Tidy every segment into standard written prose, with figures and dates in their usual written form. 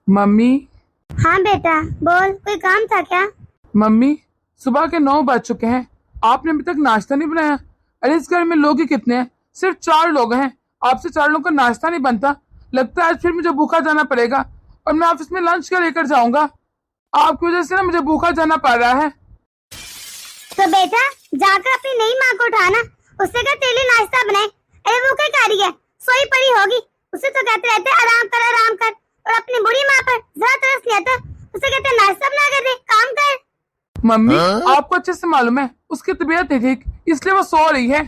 Mummy. हाँ बेटा बोल, कोई काम था क्या? मम्मी, सुबह के 9 बज चुके हैं, आपने अभी तक नाश्ता नहीं बनाया। अरे इस घर में लोग ही कितने हैं? सिर्फ 4 लोग हैं। आपसे 4 लोगों का नाश्ता नहीं बनता। लगता है आज फिर मुझे भूखा जाना पड़ेगा और मैं ऑफिस में लंच क्या लेकर जाऊंगा। आपकी वजह से ना मुझे भूखा जाना पड़ रहा है। तो बेटा जाकर अपनी नई माँ को उठाना, उससे कह तेरे लिए नाश्ता बनाए। अरे वो क्या कर रही है? सोई पड़ी होगी। उसे तो कहते रहते आराम कर, और अपनी बुढ़ी माँ पर जरा तरस नहीं आता। उसे कहते नाश्ता बना कर दे, काम कर। मम्मी, आपको अच्छे से मालूम है उसकी तबीयत नहीं ठीक, इसलिए वो सो रही है।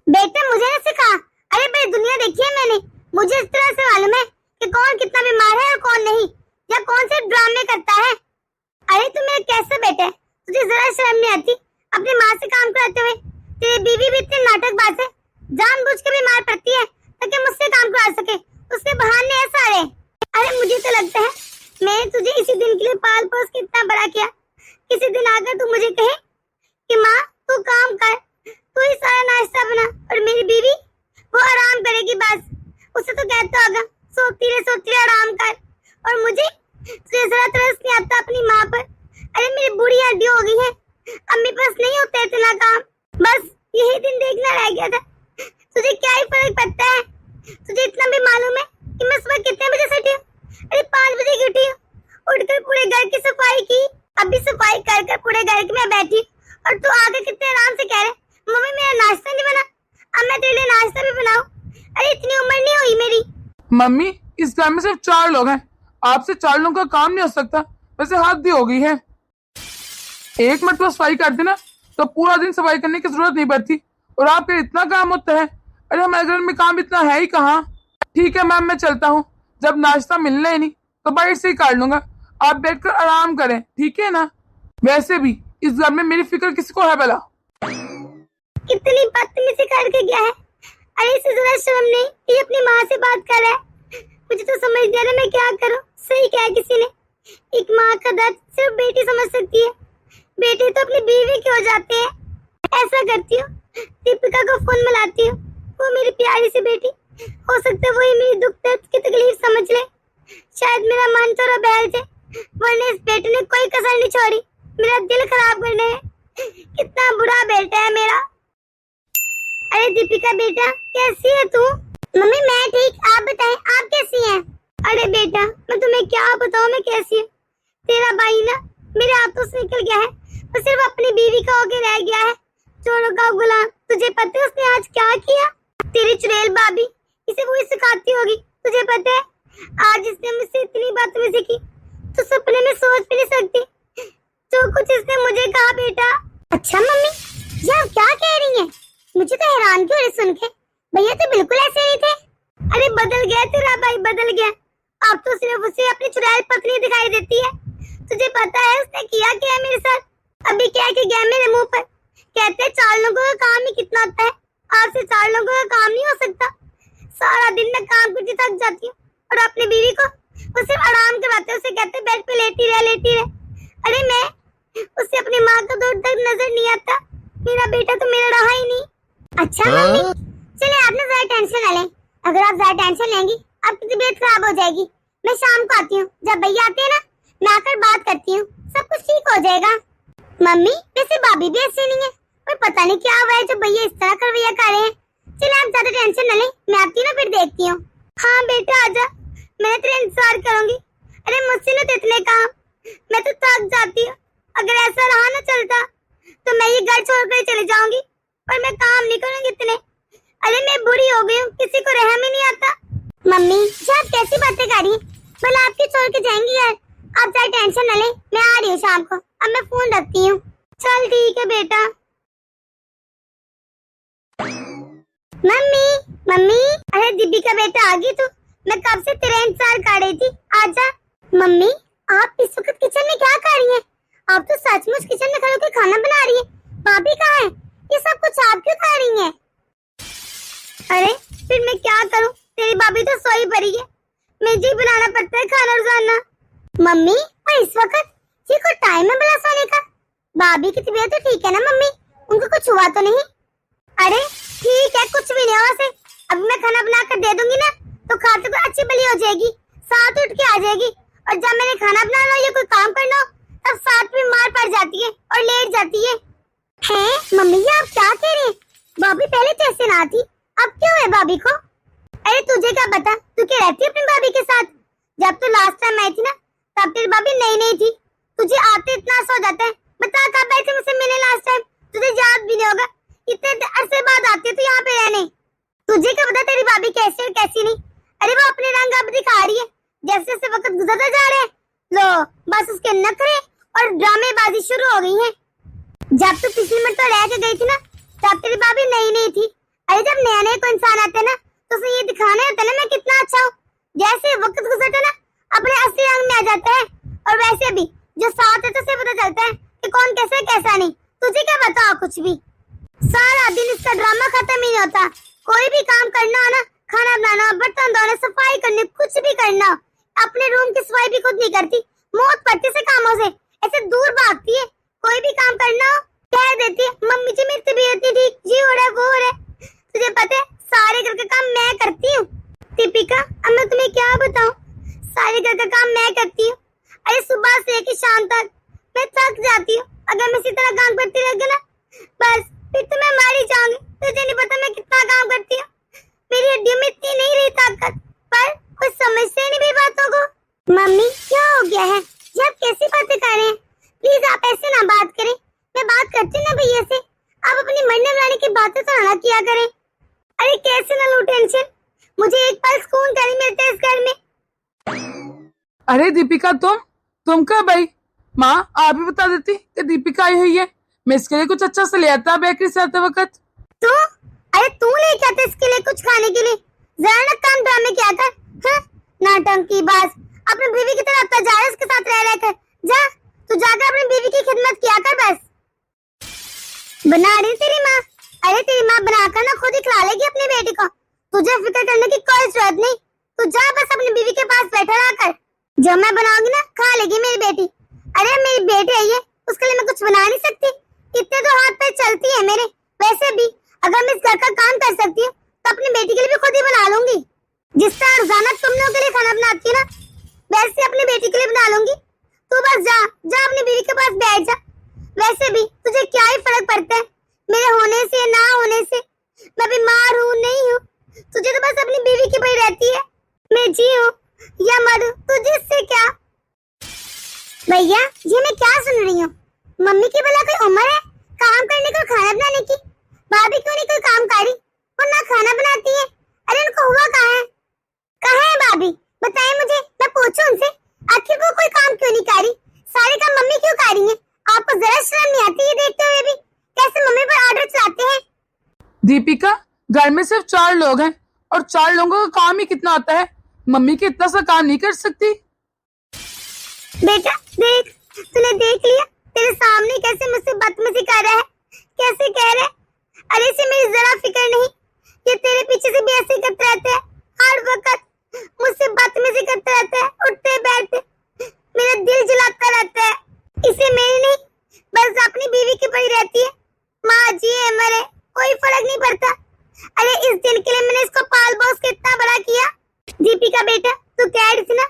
बेटा मुझे नहीं सिखा। अरे बड़ी दुनिया देखी है मैंने, मुझे इस तरह से मालूम है कि कौन कितना बीमार है और कौन नहीं, या कौन से ड्रामे करता है। अरे तू मेरे कैसे बेटे, तुझे जरा शर्म नहीं आती अपनी माँ से काम कराते हुए? तेरी बीवी भी इतनी नाटकबाज है, जानबूझ के बीमार पड़ती है ताकि मुझसे काम करा सके। उसके बहाने है सारे। अरे मुझे तो लगता है मैंने तुझे इसी दिन के लिए पाल पोस के इतना बड़ा किया, किसी दिन आकर तू मुझे कहे कि माँ तू काम कर, तू ही सारा नाश्ता बना, और मेरी बीवी वो आराम करेगी बस। उसे तो कहता होगा सोती रहे आराम कर, और मुझे तुझे जरा तरस नहीं आता अपनी माँ पर। अरे मेरी बुढ़ी हड्डी हो गई है, अम्मी पास नहीं होता इतना काम। बस यही दिन देखना रह गया था। तुझे क्या ही फर्क पड़ता है? तुझे इतना भी मालूम है कि मैं सुबह कितने बजे से उठी हूँ? अरे 5 बजे की उठी हूँ, उठकर पूरे घर की सफाई की। अभी सफाई कर कर पूरे घर में बैठी, और तू आगे कितने आराम से कह रहे मम्मी मेरा नाश्ता नहीं बना, अब मैं तेरे लिए नाश्ता भी बनाऊं? अरे इतनी उम्र नहीं हुई मेरी। मम्मी, इस घर में सिर्फ 4 लोग हैं, आपसे 4 लोगों का काम नहीं हो सकता। वैसे हद ही हो गई है। एक मिनट में सफाई कर देना तो पूरा दिन सफाई करने की जरूरत नहीं पड़ती, और आपके इतना काम होता है। अरे हमारे घर में काम इतना है ही कहाँ। ठीक है मैम, मैं चलता हूँ। जब नाश्ता मिलना ही नहीं तो बाहर से ही काट लूंगा। आप बैठकर आराम करें, ठीक है ना? वैसे भी इस घर में मेरी फिक्र किसी को है भला? कितनी बदतमीजी करके गया है। अरे इसे जरा शर्म नहीं, ये अपनी माँ से बात कर रहा है। मुझे तो समझ नहीं आ रहा मैं क्या करूं। सही कहा किसी ने, एक माँ का दर्द सिर्फ बेटी समझ सकती है। बेटे तो अपनी बीवी के हो जाते हैं। ऐसा करती हूँ, दीपिका को फोन मिलाती हूँ, वो मेरी प्यारी सी बेटी, हो सकता है वही मेरी दुख दर्द की तकलीफ समझ ले। शायद मेरा मन थोड़ा बहल जाए, वरना इस बेटे ने कोई कसर नहीं छोड़ी मेरा दिल खराब करने में। कितना बुरा बेटा है मेरा। अरे दीपिका बेटा कैसी है तू? मम्मी मैं ठीक, आप बताएं आप कैसी हैं? अरे बेटा मैं तुम्हें क्या बताऊं मैं कैसी हूँ। तेरा भाई ना मेरे हाथों से निकल गया है, वो सिर्फ अपनी बीवी का होके रह गया है, चोरों का गुलाम। तुझे पता है उसने आज क्या किया? तेरी चुड़ैल भाभी इसे वही सिखाती होगी। तुझे पता है आज इसने मुझसे इतनी बदतमीजी की तो सपने में सोच भी नहीं सकती जो कुछ इसने मुझे कहा। बेटा अच्छा मम्मी ये आप क्या कह रही हैं? मुझे तो हैरान क्यों सुन के, भैया तो बिल्कुल ऐसे नहीं थे। अरे बदल गया तेरा भाई, बदल गया। अब तो सिर्फ उसे अपनी चुड़ैल पत्नी दिखाई देती है। तुझे पता है उसने किया क्या मेरे साथ? अभी क्या के गया मेरे मुंह पर, कहते 4 लोगों का काम ही कितना होता है, आपसे 4 लोगों का काम नहीं हो सकता। सारा दिन मैं काम करती थक जाती हूँ, और अपनी बीवी को वो सिर्फ आराम करवाते, उसे कहते बेड पे लेटी रहे। अरे मैं उसे अपनी माँ का दूर तक नजर नहीं आता। मेरा बेटा तो मेरा रहा ही नहीं। अच्छा मम्मी चलिए आप ना ज्यादा टेंशन ना लें। अगर आप ज्यादा टेंशन लेंगी आपकी तबीयत खराब हो जाएगी। मैं शाम को आती हूँ, जब भैया आते हैं ना मैं आकर बात करती हूँ, सब कुछ ठीक हो जाएगा। मम्मी वैसे भाभी भी ऐसे नहीं है, पर पता नहीं क्या हुआ है जो भैया इस तरह कर रहे हैं। चलिए आप ज्यादा टेंशन न लें, मैं आती हूँ ना फिर देखती हूँ। हाँ बेटा आजा, मैं तेरा इंतजार करूंगी। अरे मुझसे ना तो इतने काम, मैं तो थक जाती हूँ। अगर ऐसा रहा ना चलता तो मैं ये घर छोड़कर चले जाऊंगी, पर मैं काम नहीं करूंगी इतने। अरे मैं बुरी हो गई हूँ, किसी को रहम ही नहीं आता। मम्मी जी आप कैसी बातें कर रही हैं? भला आपके छोड़ के जाएंगी यार। आप ज्यादा टेंशन न ले, मैं आ रही हूँ शाम को। अब मैं फोन रखती हूँ। चल ठीक है बेटा। मम्मी मम्मी अरे दीपिका बेटा आ गई तू? मैं कब से तेरा इंतजार कर रही थी, आजा। मम्मी आप इस वक्त किचन में क्या कर रही हैं? आप तो सचमुच किचन में खड़े होकर खाना बना रही हैं। भाभी कहाँ है? ये सब कुछ आप क्यों कर रही हैं? अरे फिर मैं क्या करूं, तेरी भाभी तो सोई पड़ी है, मुझे ही बनाना पड़ता है खाना रोजाना। मम्मी पर इस वक्त ये कोई टाइम है भला सोने का? भाभी की तबीयत तो ठीक है ना मम्मी? उनको कुछ हुआ तो नहीं? अरे ठीक है कुछ भी नहीं हुआ से। अब मैं खाना बना कर दे दूंगी ना तो खाते को अच्छी भली हो जाएगी, साथ उठ के आ जाएगी, और जब मैंने खाना बनाना हो या कोई काम करना हो तब साथ में मार पड़ जाती है और लेट जाती है। हैं मम्मी ये आप क्या कह रहे हैं? भाभी पहले तो ऐसे ना थी, अब क्यों है भाभी को? अरे तुझे क्या पता, तू क्या रहती है अपनी भाभी के साथ? जब तू लास्ट टाइम आई थी ना तब तेरी भाभी नई नई थी, तुझे आते इतना सा हो जाता है। बता कब आए थे मुझसे मिलने लास्ट टाइम? तुझे याद भी नहीं होगा, इतने अरसे बाद आती है तू यहाँ पे रहने। तुझे क्या पता तेरी भाभी कैसी और कैसी नहीं? अरे वो अपने रंग अब दिखा रही है, जैसे जैसे वक्त गुजरता जा रहा है। लो बस उसके नखरे और ड्रामेबाजी शुरू हो गई है। जब तू पिछली मिनट तो रह के गई थी ना तब तेरी भाभी नई नई थी। अरे जब नया नया कोई इंसान आता है ना तो उसे ये दिखाना होता है ना मैं कितना अच्छा हूँ। जैसे वक्त गुजरता है ना अपने असली रंग में आ जाता है। और वैसे भी जो साथ है तो उसे पता चलता है कि कौन कैसा है कैसा नहीं। तुझे क्या बताओ कुछ भी, सारा दिन इसका ड्रामा खत्म ही नहीं होता। कोई भी काम करना हो ना, खाना बनाना, बर्तन धोना, सफाई करनी, कुछ भी करना हो, अपने रूम की सफाई भी खुद नहीं करती, मौत पड़ती से कामों से, ऐसे दूर भागती है। कोई भी काम करना हो कह देती है मम्मी जी मेरी तबीयत नहीं ठीक, ये हो रहा है वो हो रहा है। तुझे पता है सारे घर का काम मैं करती हूँ। दीपिका अब मैं तुम्हें क्या बताऊँ, सारे घर का काम मैं करती हूँ। अरे सुबह से लेकर शाम तक मैं थक जाती हूँ। अगर मैं इसी तरह काम करती रह गई ना बस फिर तो मैं मार ही जाऊंगी। तुझे नहीं पता मैं कितना काम करती हूँ, मेरी हड्डियों में इतनी नहीं रही ताकत, पर कोई समझते नहीं मेरी बातों को। मम्मी क्या हो गया है, ये आप कैसी बातें कर रहे हैं? प्लीज आप ऐसे ना बात करें, मैं बात करती हूँ ना भैया से, आप अपनी मरने बनाने की बातें तो ना किया करें। अरे कैसे ना लो टेंशन, मुझे एक पल सुकून का नहीं मिलता इस घर में। अरे दीपिका तुम कब आई? माँ आप ही बता देती कि दीपिका आई हुई है, मैं इसके लिए कुछ अच्छा से ले आता बेकरी से आते वक्त। तू अरे तू लेके आता इसके लिए कुछ खाने के लिए, जरा ना काम ड्रामे क्या कर। हाँ? नाटंकी बाज, अपनी बीवी की तरह जा रहा है उसके साथ रह रहकर। जा तू जाकर अपनी बीवी की खिदमत किया कर बस। बना रही तेरी माँ, अरे तेरी माँ बनाकर ना खुद ही खिला लेगी अपनी बेटी को, तुझे फिक्र करने की कोई जरूरत नहीं। तू जा बस अपनी बीवी के पास बैठा रहा कर, जो मैं बनाऊंगी ना खा लेगी मेरी बेटी। अरे मेरी बेटी है ये, उसके लिए मैं कुछ बना नहीं सकती, इतने तो हाथ पैर चलती है मेरे। वैसे भी अगर मैं इस घर का काम कर सकती हूँ तो अपनी बेटी के लिए भी खुद ही बना लूंगी। जिस तरह रोजाना तुम लोगों के लिए खाना बनाती है ना वैसे अपनी बेटी के लिए बना लूंगी। तू बस जा जा अपनी बीवी के पास बैठ जा। वैसे भी तुझे क्या ही फर्क पड़ता है मेरे होने से ना होने से, मैं बीमार हूँ नहीं हूँ, तुझे तो बस अपनी बीवी की पड़ी रहती है। मैं जी हूँ या मर, तुझे इससे क्या? भैया ये मैं क्या सुन रही हूँ, मम्मी की भला कोई उम्र है काम करने को, खाना बनाने की? भाभी क्यों नहीं कोई काम करी, वो ना खाना बनाती है। अरे उनको हुआ कहाँ है, कहाँ है भाभी बताए मुझे, मैं पूछूं उनसे आखिर वो कोई काम क्यों नहीं करी, सारे काम मम्मी क्यों कर रही है? आपको जरा शर्म नहीं आती ये देखते हुए भी कैसे मम्मी पर ऑर्डर चलाते हैं? दीपिका घर में सिर्फ 4 लोग हैं और 4 लोगों का काम ही कितना होता है, मम्मी के इतना सा काम नहीं कर सकती। बेटा देख, तूने देख लिया तेरे सामने कैसे मुझसे बदतमीजी कर रहा है, कैसे कह रहा है। अरे इसे मेरी जरा फिक्र नहीं, ये तेरे पीछे से भी ऐसे करते रहते हैं, हर वक्त मुझसे बदतमीजी करते रहते हैं, उठते बैठते मेरा दिल जलाता रहता है। इसे मेरी नहीं बस अपनी बीवी की पड़ी रहती है, माँ जी है मरे कोई फर्क नहीं पड़ता। अरे इस दिन के लिए मैंने इसको पाल पोस के इतना बड़ा किया। दीपिका बेटा तू कह रही थी ना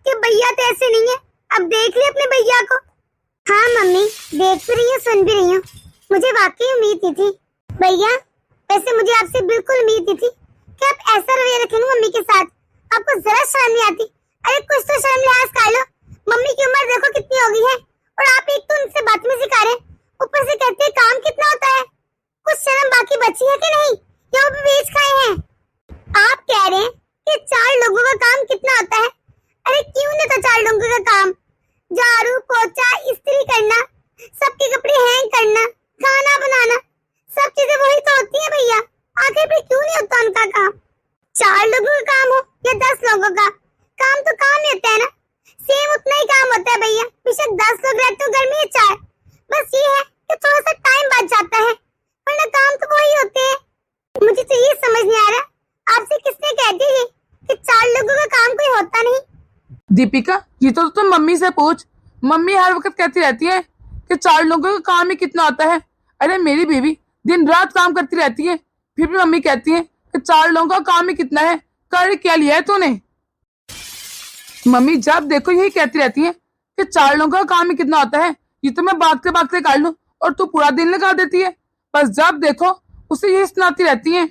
कि भैया तो ऐसे नहीं है, अब देख लिया अपने भैया को। हाँ मम्मी देख भी रही हूँ सुन भी रही हूँ, मुझे वाकई उम्मीद नहीं थी भैया, वैसे मुझे आपसे बिल्कुल उम्मीद नहीं थी कि आप ऐसा रवैया रखेंगे मम्मी के साथ, आपको जरा शर्म नहीं आती। अरे कुछ तो शर्म लिहाज कर लो, मम्मी की उम्र देखो कितनी हो गई है और आप एक तो उनसे बदतमीजी कर रहे हैं, ऊपर से कहते हैं काम कितना होता है। कुछ शर्म बाकी बची है कि नहीं, या वो भी बेच खाए हैं? आप कह रहे हैं कि 4 लोगों का काम कितना होता है, अरे क्यों नहीं था 4 लोगों का काम, झाड़ू पोछा इस्त्री करना, सबके कपड़े हैंग करना, खाना बनाना, सब चीजें वही तो होती है भैया, आखिर भी क्यों नहीं होता उनका काम? 4 लोगों का काम हो या 10 लोगों का काम तो काम ही होता है ना, सेम उतना ही काम होता है भैया, बेशक 10 लोग रहते हो घर में 4, बस ये है कि थोड़ा सा टाइम बच जाता है, वरना काम तो वही होते हैं। मुझे तो ये समझ नहीं आ रहा आपसे किसने कह दिया कि 4 लोगों का काम कोई होता नहीं। दीपिका ये तो तुम मम्मी से पूछ, मम्मी हर वक्त कहती रहती है कि 4 लोगों का काम ही कितना होता है। अरे मेरी बीवी दिन रात काम करती रहती है, फिर भी मम्मी कहती है कि 4 लोगों का काम ही कितना है, कर क्या लिया है तूने? मम्मी जब देखो यही कहती रहती है कि 4 लोगों का काम ही कितना होता है, ये तो मैं भागते भागते कर लूं और तू पूरा दिन लगा देती है। बस जब देखो उसे यही सुनाती रहती है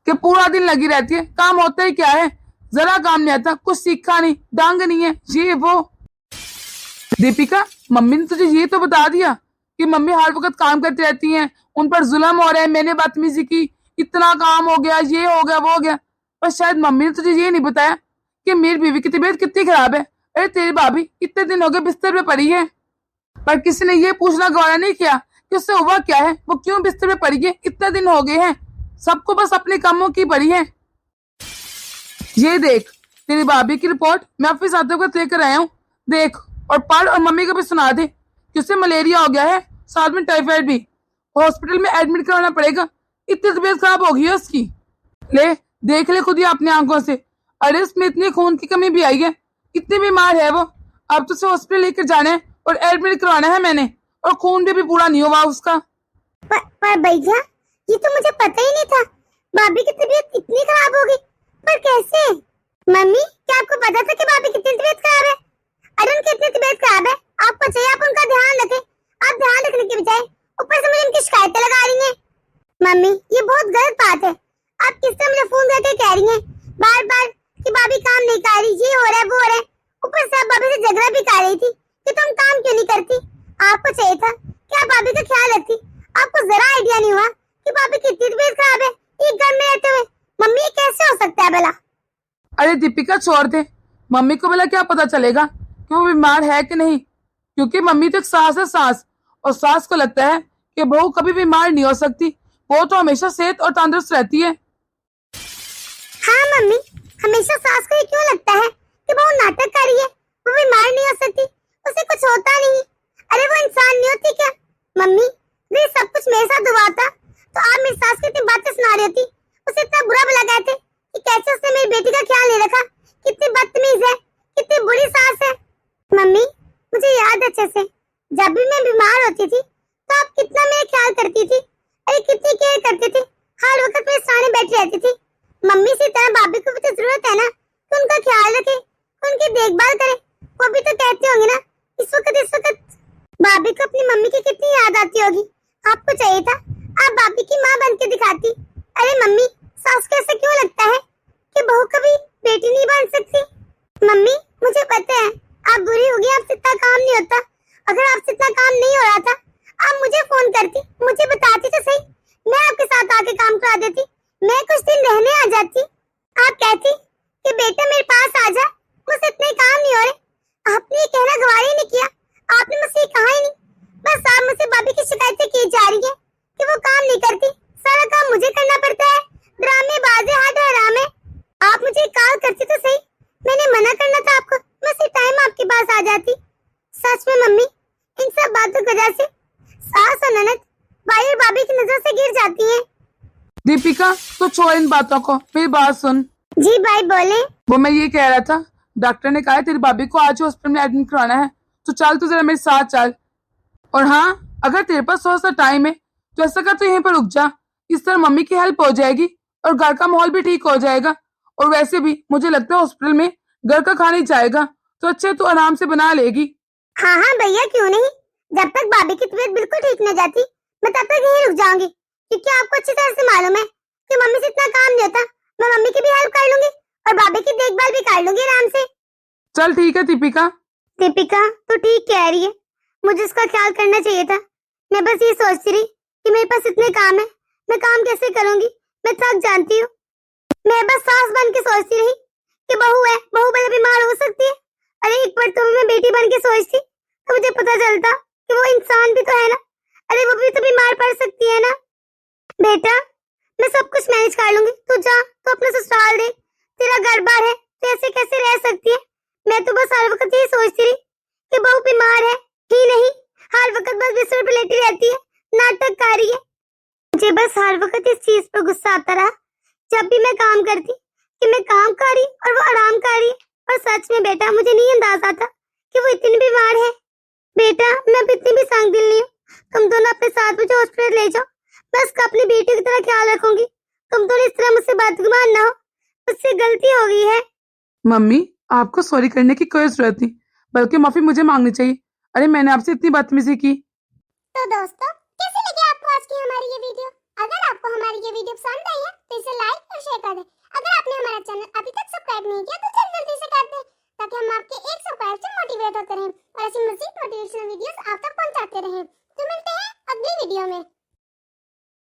कि पूरा दिन लगी रहती है, काम होता ही क्या है, जरा काम नहीं आता, कुछ सीखा नहीं, डांग नहीं है, ये वो। दीपिका, मम्मी ने तुझे ये तो बता दिया कि मम्मी हर वक्त काम करती रहती हैं, उन पर जुल्म हो रहा है, मैंने बदतमीजी की, इतना काम हो गया, ये हो गया, वो हो गया। पर शायद मम्मी ने तुझे ये नहीं बताया कि मेरी बीवी की तबीयत कितनी खराब है। अरे तेरी भाभी इतने दिन हो गए बिस्तर पे पड़ी है, पर किसी ने ये पूछना गौर नहीं किया कि उससे हुआ क्या है, वो क्यों बिस्तर पे पड़ी है, इतने दिन हो गए हैं। सबको बस अपने कामों की पड़ी है। ये देख तेरी भाभी की रिपोर्ट मैं ऑफिस आते वक्त लेकर आया हूँ, देख और पढ़ और मम्मी को भी सुना दे कि उसे मलेरिया हो गया है, साथ में टाइफाइड भी, हॉस्पिटल में एडमिट कराना पड़ेगा, इतनी तबीयत खराब हो गई है उसकी। ले देख ले खुद ही अपनी आंखों से, अरे उसमें इतनी खून की कमी भी आई है, इतनी बीमार है वो। अब तो उसे हॉस्पिटल लेकर जाना है और एडमिट करवाना है मैंने, और खून भी पूरा नहीं हुआ उसका। पर भैया ये तो मुझे पता ही नहीं था, भाभी की तबीयत इतनी खराब हो गई, पर कैसे? मम्मी क्या आपको पता था कि भाभी कितनी तबीयत खराब है? अरे उनकी इतनी तबीयत खराब है, आपको चाहिए आप उनका ध्यान रखें, आप ध्यान रखने के बजाय ऊपर से मुझे उनकी शिकायतें लगा रही हैं। मम्मी ये बहुत गलत बात है, आप किस तरह मुझे फोन करके कह रही हैं बार बार कि भाभी काम नहीं कर रही, ये हो रहा है वो हो रहा है, ऊपर से आप भाभी से झगड़ा भी कर रही थी कि तुम काम क्यों नहीं करती। आपको चाहिए था कि आप भाभी का ख्याल रखती, आपको जरा आइडिया नहीं हुआ कि भाभी की इतनी तबीयत खराब है एक घर में रहते हुए। मम्मी ये कैसे हो सकता है भला? अरे दीपिका छोड़ दे, मम्मी को भला क्या पता चलेगा कि वो बीमार है कि नहीं, क्योंकि मम्मी तो एक सास है, सास, और सास को लगता है कि बहू कभी बीमार नहीं हो सकती, वो तो हमेशा सेहत और तंदुरुस्त रहती है। हाँ मम्मी, हमेशा सास को ये क्यों लगता है कि बहू नाटक कर रही है, वो बीमार नहीं हो सकती, उसे कुछ होता नहीं। अरे वो इंसान नहीं होती क्या? मम्मी ये सब कुछ मेरे साथ हुआ था तो आप मेरी सास को इतनी बातें सुना रही थी, उसे इतना बुरा भला कहते कि कैसे उसने मेरी बेटी का ख्याल नहीं रखा, कितनी बदतमीज है, कितनी बुरी सास है। मम्मी मुझे याद है अच्छे से, जब भी मैं बीमार होती थी तो आप कितना मेरा ख्याल करती थी, अरे कितनी केयर करती थी, हर वक्त मेरे सामने बैठी रहती थी। मम्मी से तरह भाभी को भी तो जरूरत है ना कि उनका ख्याल रखे, उनकी देखभाल करे। वो भी तो कहते होंगे ना इस वक्त भाभी को अपनी मम्मी की कितनी याद आती होगी। आपको चाहिए था आप भाभी की माँ बन के दिखाती। अरे मम्मी सास को ऐसा क्यों लगता है कि बहू कभी बेटी नहीं बन सकती? मम्मी मुझे पता है आप बुरी होगी, आपसे इतना काम नहीं होता, अगर आपसे इतना काम नहीं हो रहा था आप मुझे फोन करती, मुझे बताती तो सही, मैं आपके साथ आके काम करा देती, मैं कुछ दिन रहने आ जाती। आप कहती कि बेटा मेरे पास आ जा, मुझसे इतने काम नहीं हो रहे। आपने ये कहना गवार ही नहीं किया, आपने मुझसे ये कहा ही नहीं, बस आप मुझसे भाभी की शिकायतें की जा रही है कि वो काम नहीं करती, सारा काम मुझे करना पड़ता है, ड्रामेबाज है, हद हराम है। आप मुझे कॉल करती तो सही, मैंने मना करना था आपको, मैं उसी टाइम आपके पास आ जाती। सच में मम्मी इन सब बातों की वजह से सास और ननद भाई और भाभी की नजर से गिर जाती हैं। दीपिका तो छोड़ इन बातों को, मेरी बात सुन। जी भाई बोले। वो मैं ये कह रहा था, डॉक्टर ने कहा है तेरी भाभी को आज हॉस्पिटल में एडमिट कराना है, तो चल तू जरा मेरे साथ चल। और हाँ अगर तेरे पास थोड़ा सा टाइम है तो ऐसा कर, तो यहीं पर रुक जा, इस तरह मम्मी की हेल्प हो जाएगी और घर का माहौल भी ठीक हो जाएगा। और वैसे भी मुझे लगता है हॉस्पिटल में घर का खाना ही जाएगा, तो अच्छे तू आराम से बना लेगी। हाँ हाँ भैया क्यों नहीं, जब तक भाभी की तबीयत बिल्कुल ठीक न जाती मैं तब तक यहीं रुक जाऊंगी, क्योंकि आपको अच्छी तरह से मालूम है कि मम्मी से इतना काम नहीं होता। मैं मम्मी की भी हेल्प कर लूंगी और भाभी की देखभाल भी कर लूंगी आराम से। चल ठीक है दीपिका। दीपिका तो ठीक कह रही है, मुझे उसका ख्याल करना चाहिए था। मैं बस ये सोचती रही कि मेरे पास इतने काम है, मैं काम कैसे करूंगी, मैं थक जानती हूँ। मैं बस सास बन के सोचती रही कि बहू है, बहू भले बीमार हो सकती है। अरे एक बार तो मैं बेटी बन के सोचती तो मुझे पता चलता कि वो इंसान भी तो है ना, अरे वो भी तो बीमार पड़ सकती है ना। बेटा मैं सब कुछ मैनेज कर लूंगी, तू जा, तो अपना ससुराल दे, तेरा घर बार है, तो ऐसे कैसे रह सकती है। मैं तो बस हर वक्त यही सोचती रही कि बहू बीमार है ही नहीं, हर वक्त बस बिस्तर पर लेटी रहती है, नाटक कर रही है। मुझे बस हर वक्त इस चीज पर गुस्सा आता रहा जब भी मैं काम करती कि मैं काम कर रही और वो आराम कर रही है। और सच में बेटा मुझे नहीं अंदाजा था कि वो इतनी बीमार है। बेटा मैं अब इतनी भी संग दिल नहीं हूँ, तुम दोनों अपने साथ मुझे हॉस्पिटल ले जाओ, मैं उसका अपनी बेटी की तरह ख्याल रखूंगी। तुम दोनों इस तरह मुझसे बदगुमान ना हो, मुझसे गलती हो गई है। मम्मी आपको सॉरी करने की कोई जरूरत नहीं, बल्कि माफी मुझे मांगनी चाहिए। अरे मैंने आपसे इतनी बदतमीजी की। तो दोस्तों, कैसे लगी आपको आज की हमारी ये वीडियो? अगर आपको हमारी ये वीडियो पसंद आई है तो इसे लाइक और शेयर कर दें। अगर आपने हमारा चैनल अभी तक सब्सक्राइब नहीं किया तो जल्दी से कर दें, ताकि हम आपके एक सब्सक्राइब से मोटिवेट होते रहें और ऐसी मज़ीद मोटिवेशनल वीडियोस आप तक पहुंचाते रहें। तो मिलते हैं अगली वीडियो में।